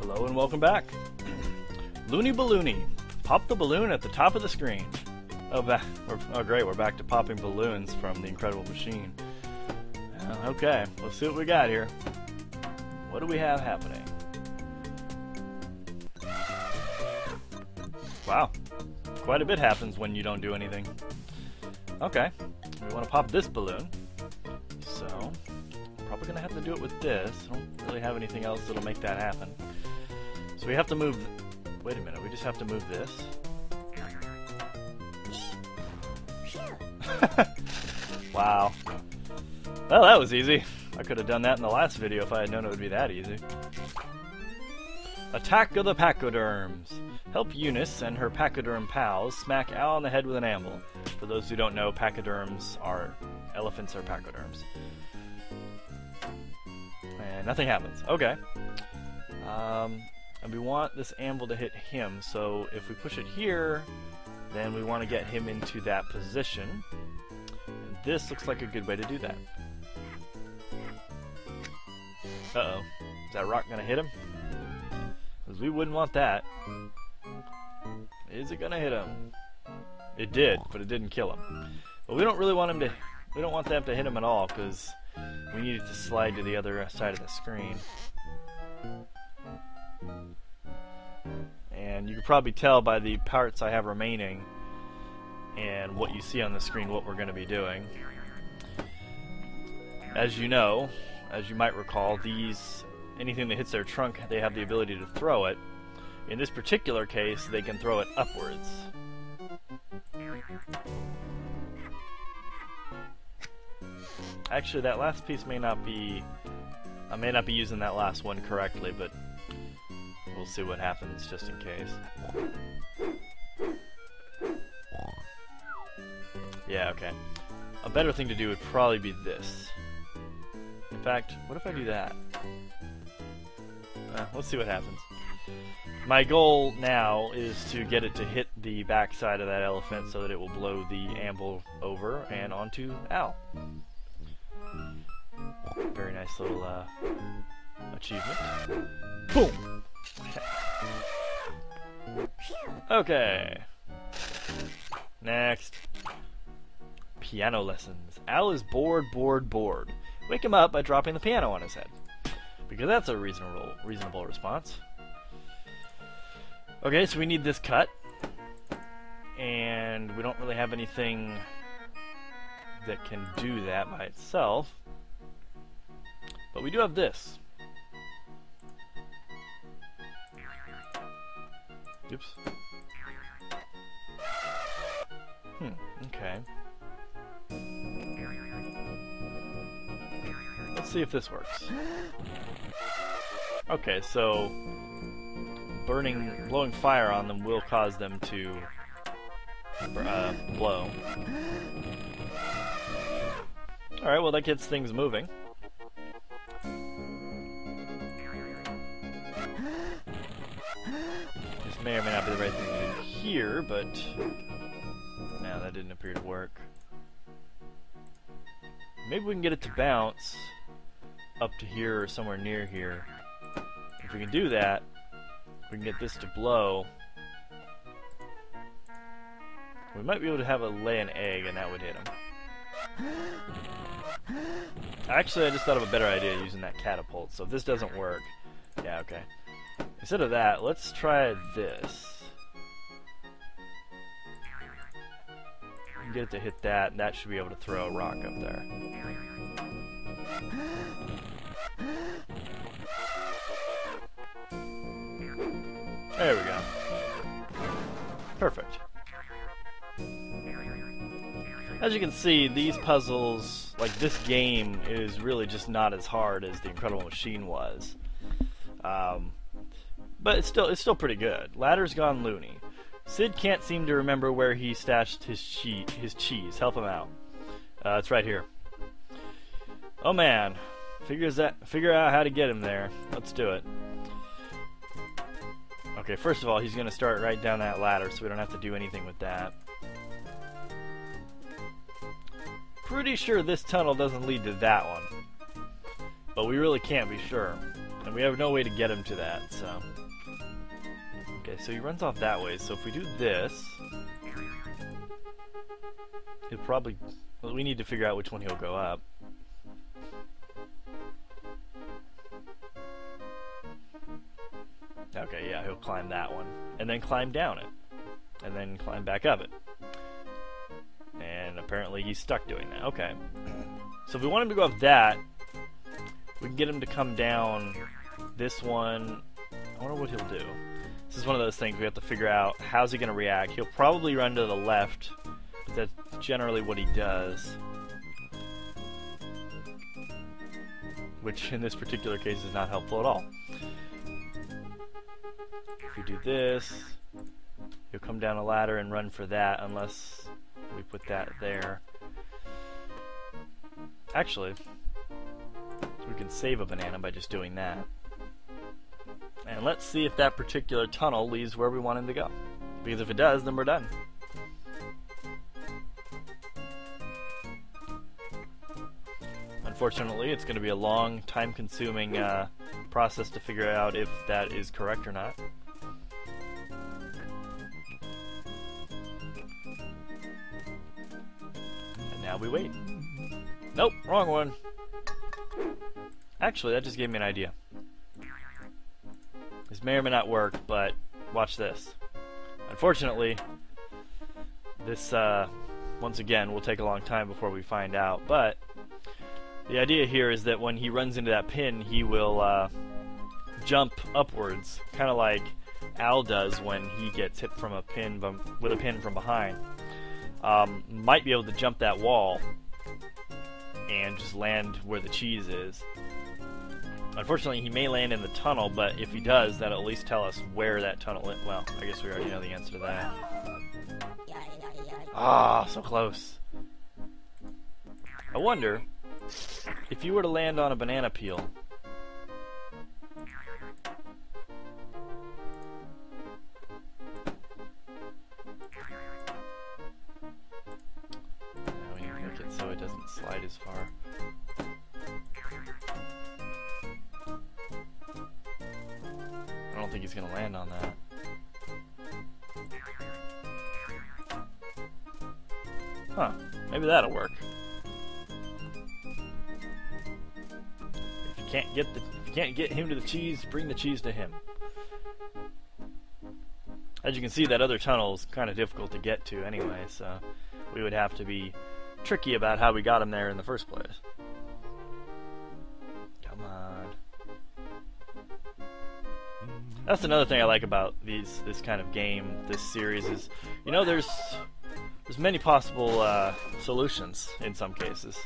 Hello and welcome back. Looney Balloony. Pop the balloon at the top of the screen. Oh, great, we're back to popping balloons from the Incredible Machine. Okay, let's see what we got here. What do we have happening? Wow, quite a bit happens when you don't do anything. Okay, we want to pop this balloon. So, probably going to have to do it with this. I don't really have anything else that'll make that happen. So we have to move... Wait a minute, we just have to move this? Wow. Well, that was easy. I could have done that in the last video if I had known it would be that easy. Attack of the Pachyderms. Help Eunice and her pachyderm pals smack Al on the head with an anvil. For those who don't know, pachyderms are... elephants are pachyderms. And nothing happens. Okay. And we want this anvil to hit him, so if we push it here, then we want to get him into that position. And this looks like a good way to do that. Uh-oh. Is that rock going to hit him? Because we wouldn't want that. Is it going to hit him? It did, but it didn't kill him. But we don't really want him to... We don't want that to hit him at all, because we need it to slide to the other side of the screen. And you can probably tell by the parts I have remaining and what you see on the screen what we're going to be doing. As you know, as you might recall, anything that hits their trunk, they have the ability to throw it. In this particular case, they can throw it upwards. Actually, that last piece may not be... I may not be using that last one correctly, but we'll see what happens just in case. Yeah, okay. A better thing to do would probably be this. In fact, what if I do that? Let's see what happens. My goal now is to get it to hit the back side of that elephant so that it will blow the anvil over and onto Al. Very nice little achievement. Boom! Okay. Next. Piano lessons. Al is bored. Wake him up by dropping the piano on his head. Because that's a reasonable response. Okay, so we need this cut. And we don't really have anything that can do that by itself. But we do have this. Oops. Okay. Let's see if this works. Okay, so blowing fire on them will cause them to blow. Alright, well that gets things moving. This may or may not be the right thing to do here, but no, that didn't appear to work. Maybe we can get it to bounce up to here or somewhere near here. If we can do that, we can get this to blow. We might be able to lay an egg and that would hit him. Actually, I just thought of a better idea using that catapult, so if this doesn't work... Yeah, okay. Instead of that, let's try this. Get it to hit that, and that should be able to throw a rock up there. There we go. Perfect. As you can see, these puzzles, like this game, is really just not as hard as the Incredible Machine was. But it's still pretty good. Ladder's gone loony. Sid can't seem to remember where he stashed his cheese. Help him out. It's right here. Oh man, figure out how to get him there. Let's do it. Okay, first of all, he's gonna start right down that ladder, so we don't have to do anything with that. Pretty sure this tunnel doesn't lead to that one, but we really can't be sure. And we have no way to get him to that, so... Okay, so he runs off that way, so if we do this... He'll probably... Well, we need to figure out which one he'll go up. Okay, yeah, he'll climb that one. And then climb down it. And then climb back up it. And apparently he's stuck doing that. Okay. So if we want him to go up that, we can get him to come down this one. I wonder what he'll do. This is one of those things we have to figure out. How's he going to react? He'll probably run to the left. But that's generally what he does. Which in this particular case is not helpful at all. If we do this, he'll come down a ladder and run for that unless we put that there. Actually, we can save a banana by just doing that. And let's see if that particular tunnel leads where we want him to go. Because if it does, then we're done. Unfortunately, it's going to be a long, time-consuming process to figure out if that is correct or not. And now we wait. Nope, wrong one. Actually, that just gave me an idea. This may or may not work, but watch this. Unfortunately, this, once again, will take a long time before we find out, but the idea here is that when he runs into that pin, he will jump upwards, kind of like Al does when he gets hit from a pin with a pin from behind. Might be able to jump that wall and just land where the cheese is. Unfortunately, he may land in the tunnel, but if he does, that'll at least tell us where that tunnel is. Well, I guess we already know the answer to that. Ah, so close. I wonder if you were to land on a banana peel. Now we need to make it so it doesn't slide as far. I don't think he's gonna land on that. Huh, maybe that'll work. If you can't get him to the cheese, bring the cheese to him. As you can see, that other tunnel is kind of difficult to get to anyway, so we would have to be tricky about how we got him there in the first place. Come on. That's another thing I like about this kind of game, this series, is, you know, there's many possible solutions in some cases.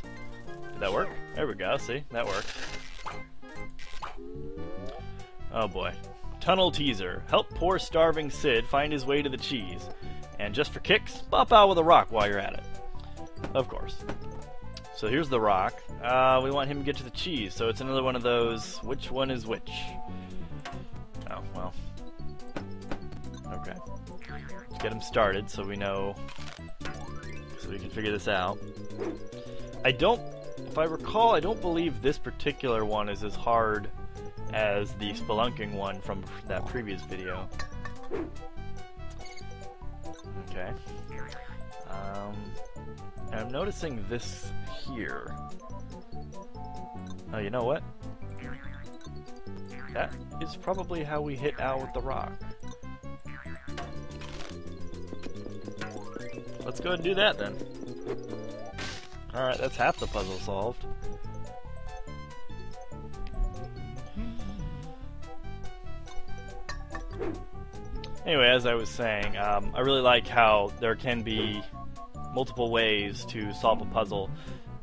Did that work? There we go, see? That worked. Oh boy. Tunnel teaser. Help poor starving Sid find his way to the cheese. And just for kicks, bop out with a rock while you're at it. Of course. So here's the rock. We want him to get to the cheese, so it's another one of those, which one is which? Oh, well. Okay. Let's get him started so we know, so we can figure this out. If I recall, I don't believe this particular one is as hard as the spelunking one from that previous video. Okay. And I'm noticing this here. Oh, you know what? That is probably how we hit Al with the rock. Let's go ahead and do that then. Alright, that's half the puzzle solved. Anyway, as I was saying, I really like how there can be multiple ways to solve a puzzle.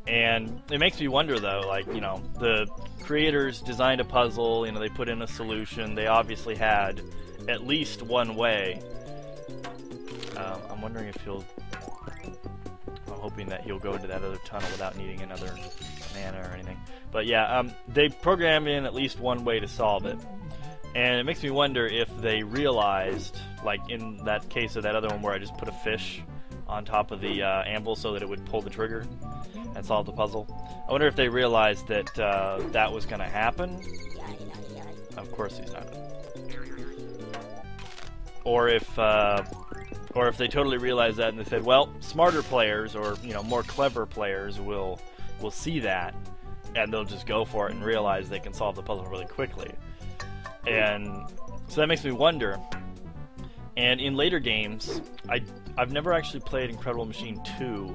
And it makes me wonder, though, like, you know, the creators designed a puzzle, you know, they put in a solution, they obviously had at least one way. I'm wondering if I'm hoping that he'll go into that other tunnel without needing another banana or anything. But yeah, they programmed in at least one way to solve it. And it makes me wonder if they realized, like in that case of that other one where I just put a fish on top of the anvil so that it would pull the trigger and solve the puzzle. I wonder if they realized that that was going to happen, Of course he's not. Or if they totally realize that and they said, well, smarter players or more clever players will see that and they'll just go for it and realize they can solve the puzzle really quickly. And so that makes me wonder. And in later games, I've never actually played Incredible Machine 2,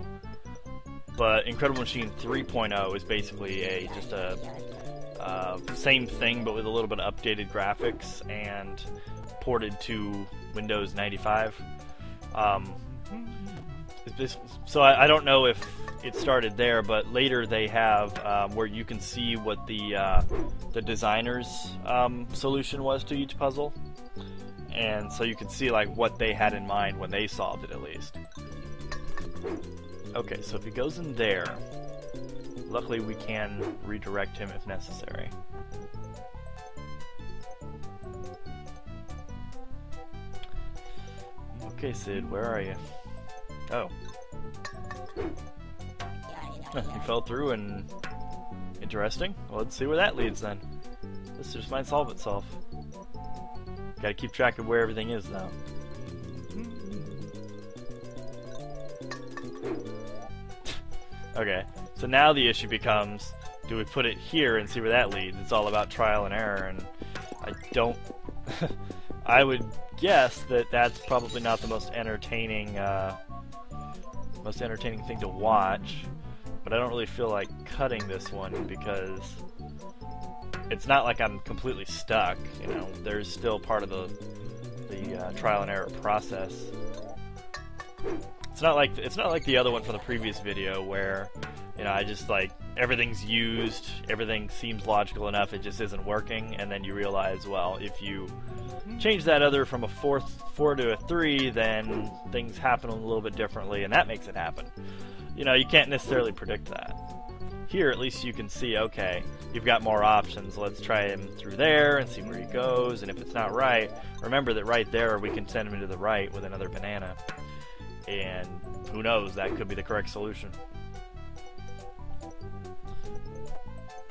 but Incredible Machine 3.0 is basically just a same thing but with a little bit of updated graphics and ported to Windows 95. So I don't know if it started there, but later they have where you can see what the designer's solution was to each puzzle, and so you can see like what they had in mind when they solved it at least. Okay, so if he goes in there, luckily we can redirect him if necessary. Okay, Sid, where are you? Oh. You fell through and... Interesting. Well, let's see where that leads then. This just might solve itself. Gotta keep track of where everything is now. Okay, so now the issue becomes, do we put it here and see where that leads? It's all about trial and error, and I don't... I would guess that that's probably not the most entertaining thing to watch, but I don't really feel like cutting this one because it's not like I'm completely stuck. There's still part of the trial and error process. It's not like the other one from the previous video where I just like everything's used, everything seems logical enough, it just isn't working, and then you realize, well, if you change that other from a 4 to a 3, then things happen a little bit differently, and that makes it happen. You can't necessarily predict that. Here, at least you can see, okay, you've got more options. Let's try him through there and see where he goes, and if it's not right, remember that right there we can send him to the right with another banana. And who knows, that could be the correct solution.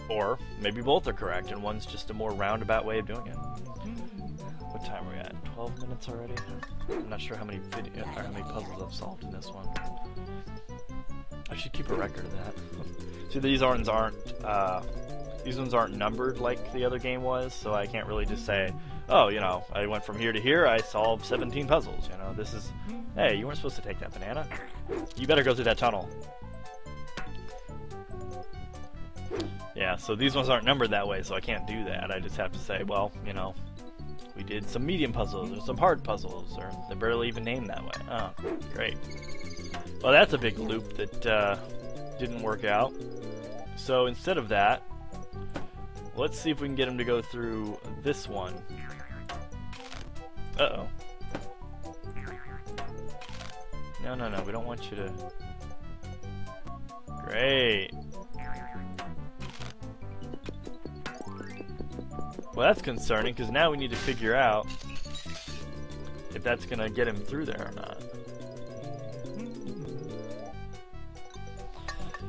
Or maybe both are correct, and one's just a more roundabout way of doing it. What time are we at? 12 minutes already? I'm not sure how many puzzles I've solved in this one. I should keep a record of that. See, these ones aren't numbered like the other game was, so I can't really just say, oh, I went from here to here, I solved 17 puzzles. This is, hey, you weren't supposed to take that banana. You better go through that tunnel. Yeah, so these ones aren't numbered that way, so I can't do that. I just have to say, well, we did some medium puzzles, or some hard puzzles, or they're barely even named that way. Oh, great. Well, that's a big loop that didn't work out. So instead of that, let's see if we can get him to go through this one. Uh-oh. No, we don't want you to... Great. Well, that's concerning, because now we need to figure out if that's going to get him through there or not.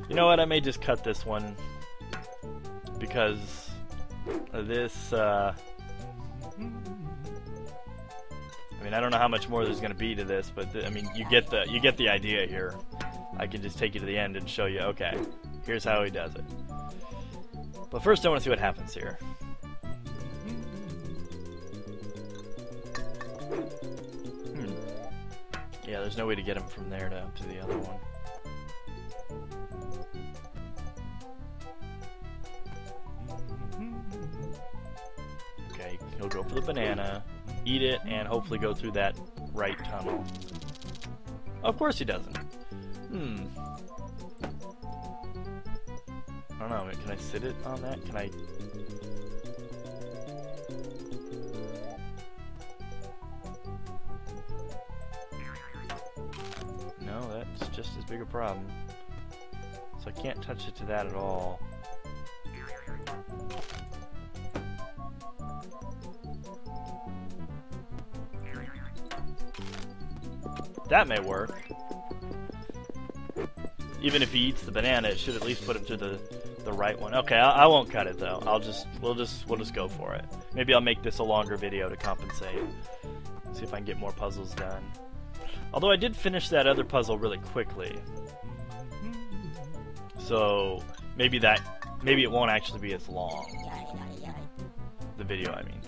You know what, I may just cut this one, because this, I mean, I don't know how much more there's going to be to this, but I mean, you get the idea here. I can just take you to the end and show you, okay, here's how he does it. But first I want to see what happens here. Yeah, there's no way to get him from there to the other one. Okay, he'll go for the banana, eat it, and hopefully go through that right tunnel. Of course he doesn't. I don't know, can I sit it on that? Can I... No, that's just as big a problem. So I can't touch it to that at all. That may work. Even if he eats the banana, it should at least put him to the right one. Okay, I won't cut it though. We'll just go for it. Maybe I'll make this a longer video to compensate. See if I can get more puzzles done. Although I did finish that other puzzle really quickly. So maybe it won't actually be as long. The video, I mean.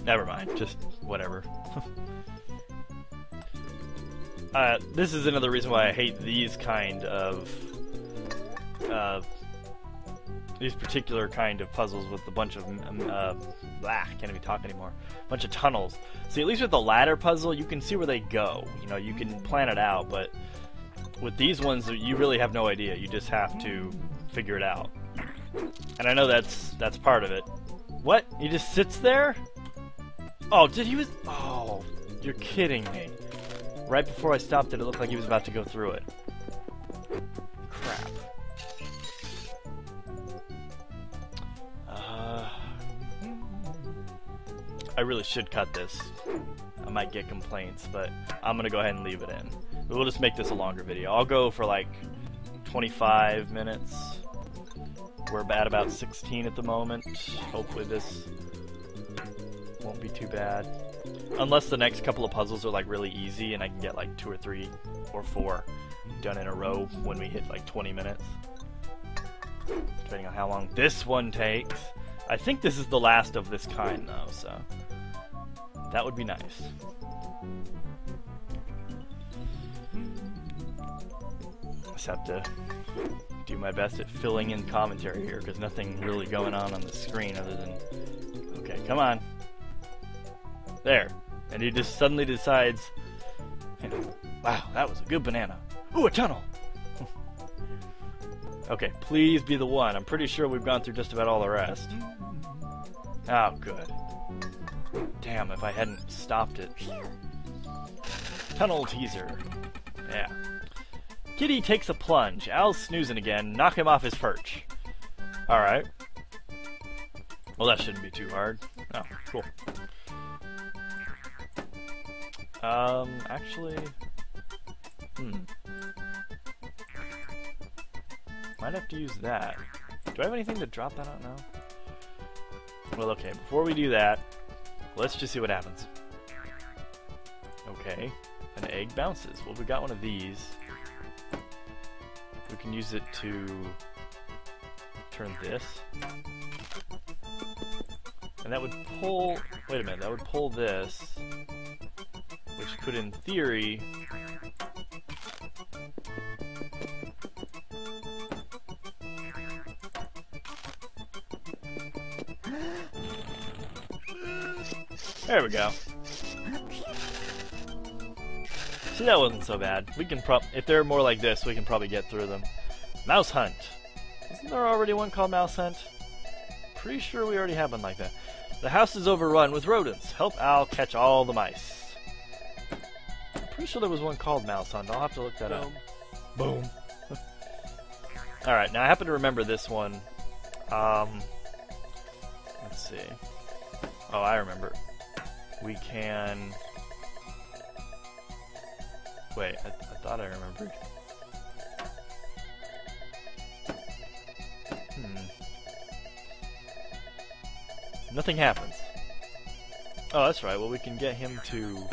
Never mind, just whatever. This is another reason why I hate these kind of these particular kind of puzzles with a bunch of can't even talk anymore. A bunch of tunnels. See, at least with the ladder puzzle, you can see where they go. You know, you can plan it out, but with these ones, you really have no idea. You just have to figure it out. And I know that's part of it. What? He just sits there? Oh, oh, you're kidding me. Right before I stopped it, it looked like he was about to go through it. Crap. I really should cut this. I might get complaints, but I'm gonna go ahead and leave it in. We'll just make this a longer video. I'll go for like 25 minutes. We're at about 16 at the moment. Hopefully this won't be too bad. Unless the next couple of puzzles are like really easy and I can get like 2 or 3 or 4 done in a row when we hit like 20 minutes. Depending on how long this one takes. I think this is the last of this kind though, so that would be nice. Just have to do my best at filling in commentary here because nothing really going on the screen other than... Okay, come on. There. And he just suddenly decides, wow, that was a good banana. Ooh, a tunnel! Okay, please be the one. I'm pretty sure we've gone through just about all the rest. Oh, good. Damn, if I hadn't stopped it. Tunnel teaser. Yeah. Kitty takes a plunge. Al's snoozing again. Knock him off his perch. Alright. Well, that shouldn't be too hard. Oh, cool. Actually... Might have to use that. Do I have anything to drop that out now? Well, okay, before we do that, let's just see what happens. Okay, an egg bounces. Well, we got one of these. We can use it to turn this. And that would pull... Wait a minute, that would pull this. Which could, in theory... There we go. See, that wasn't so bad. We can if they're more like this, we can probably get through them. Mouse Hunt. Isn't there already one called Mouse Hunt? Pretty sure we already have one like that. The house is overrun with rodents. Help Al catch all the mice. I'm pretty sure there was one called Mouse Hunt. I'll have to look that up. Boom. Alright, now I happen to remember this one. Let's see. Oh, I remember. We can... Wait, I thought I remembered. Nothing happens. Oh, that's right. Well, we can get him to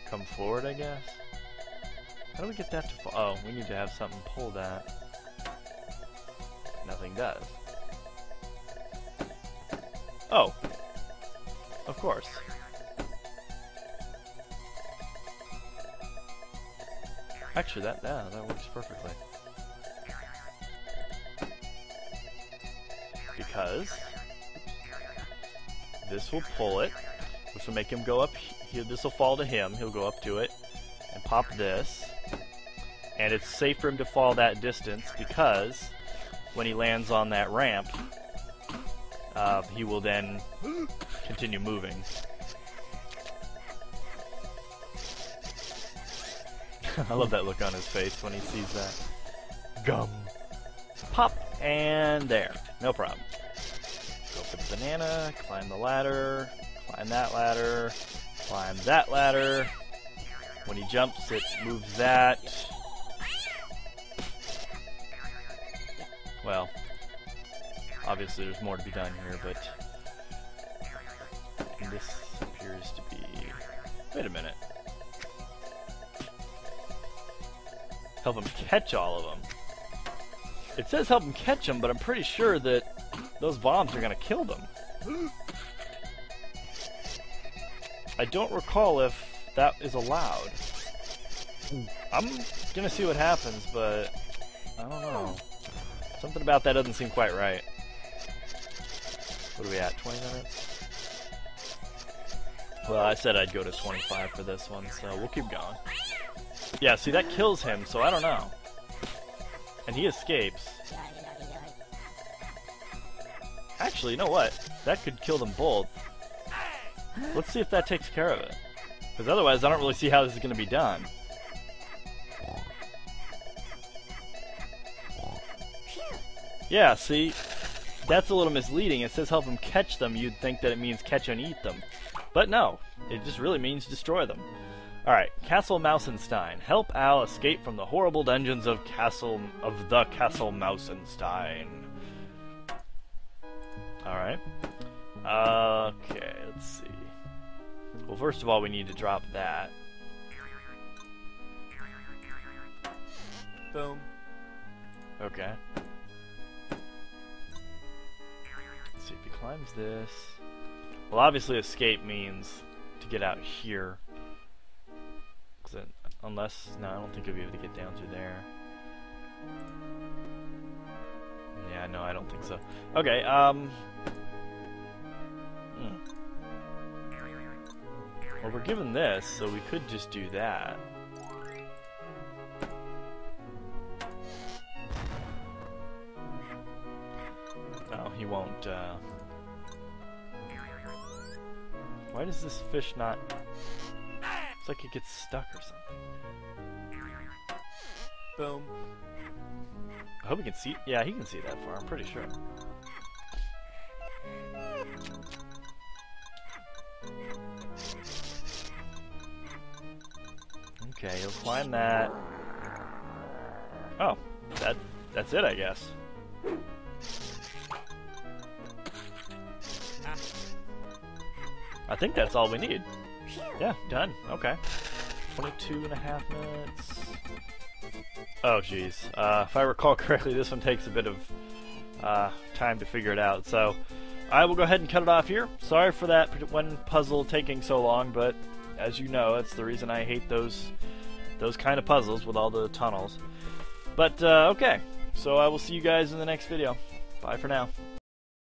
come forward, I guess. How do we get that to fall? Oh, we need to have something pull that. Nothing does. Oh. Of course. Actually, that works perfectly. Because this will pull it, which will make him go up. This will fall to him. He'll go up to it and pop this. And it's safe for him to fall that distance because when he lands on that ramp, he will then continue moving. I love that look on his face when he sees that. Gum. Pop, and there. No problem. Go for the banana, climb the ladder, climb that ladder, climb that ladder. When he jumps, it moves that. Well, obviously there's more to be done here, but this appears to be... Wait a minute. Help him catch all of them. It says help him catch them, but I'm pretty sure that those bombs are going to kill them. I don't recall if that is allowed. I'm going to see what happens, but I don't know. Something about that doesn't seem quite right. What are we at, 20 minutes? Well, I said I'd go to 25 for this one, so we'll keep going. Yeah, see, that kills him, so I don't know. And he escapes. Actually, you know what? That could kill them both. Let's see if that takes care of it. Because otherwise, I don't really see how this is going to be done. Yeah, see? That's a little misleading. It says help them catch them. You'd think that it means catch and eat them. But no, it just really means destroy them. Alright, Castle Mousenstein. Help Al escape from the horrible dungeons of the Castle Mousenstein. Alright. Okay, let's see. Well, first of all, we need to drop that. Boom. Okay. Let's see if he climbs this. Well, obviously escape means to get out here. Unless... No, I don't think you'll be able to get down through there. Yeah, no, I don't think so. Okay, Well, we're given this, so we could just do that. No, he won't, Why does this fish not... It's like it gets stuck or something. Boom. I hope he can see... Yeah, he can see that far, I'm pretty sure. Okay, he'll climb that. Oh, that's it, I guess. I think that's all we need. Yeah, done. Okay. 22.5 minutes. Oh, jeez. If I recall correctly, this one takes a bit of time to figure it out. So I will go ahead and cut it off here. Sorry for that one puzzle taking so long, but as you know, that's the reason I hate those kind of puzzles with all the tunnels. But, okay. So I will see you guys in the next video. Bye for now.